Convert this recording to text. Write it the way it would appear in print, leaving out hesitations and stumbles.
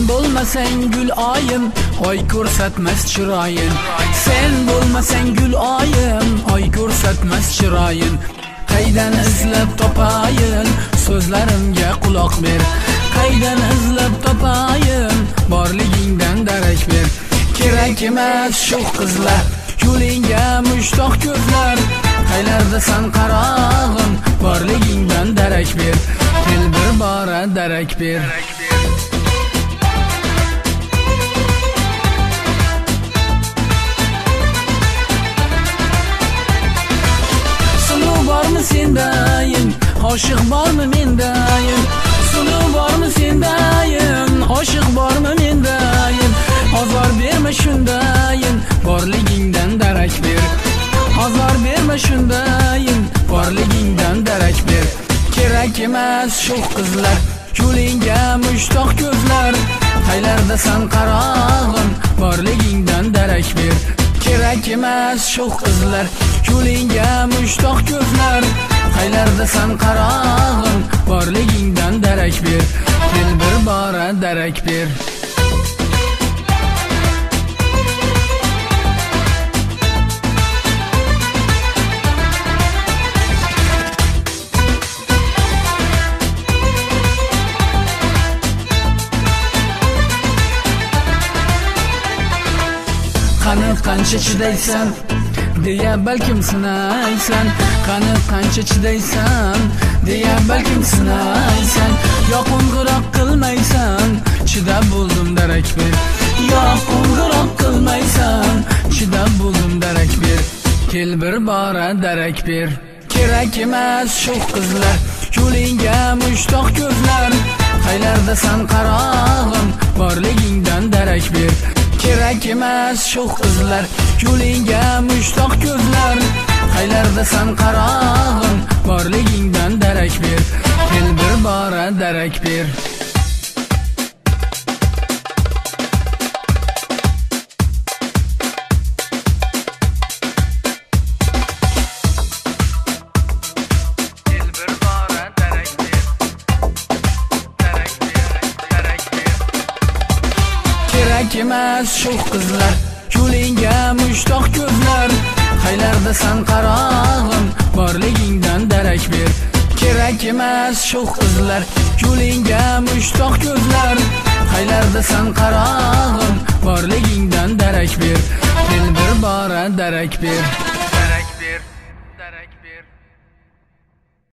bo'lmasang gul oyim, oy ko'rsatmas chiroyin. Sen bo'lmasang gul oyim, oy ko'rsatmas chiroyin. Qaydan izlab topayin, so'zlarimga quloq ber. Qaydan izlab topayin, borligingdan darak ber. Kerak emas shu qizlar, yo'lingga mushtoq ko'zlar. Qaylardasan qarog'im, borligingdan darak ber. Kel bir bora darak ber. Suluv bormi sendayin, oshiq bormi mendayin? Suluv bormi sendayin, oshiq bormi mendayin? Ozor berma shundayin, borligingdan darak ber. Ozor berma shundayin, borligingdan darak ber. Kerak emas shu qizlar, yo'lingga mushtoq ko'zlar. Qaylardasan qarog'im, borligingdan darak ber. Kerak emas shu qizlar, yo'lingga mushtoq ko'zlar. Qaylardasan qarog'im, borligingdan darak ber. Kel bir bora darak ber. Qani qancha chidaysan, deya balkim sinaysan. Qani qancha chidaysan, deya balkim sinaysan. Yo qo'ng'iroq qilmaysan, chidab bo'ldim darak ber. Yo qo'ng'iroq qilmaysan, chidab bo'ldim darak ber. Kel bir bora darak ber. Kerak emas shu qizlar, yo'lingga mushtoq ko'zlar. Qaylardasan qarog'im, borligingdan darak ber. Kerak emas shu qizlar, yo'lingga mushtoq ko'zlar. Qaylardasan qarog'im, borligingdan darak ber. Kel bir bora darak ber. Kerak emas shu qizlar, yo'lingga mushtoq ko'zlar. Qaylardasan qarog'im, borligingdan darak ber. Kerak emas shu qizlar, yo'lingga mushtoq ko'zlar. Qaylardasan qarog'im, borligingdan darak ber. Kel bir bora darak ber. Darak ber, darak ber.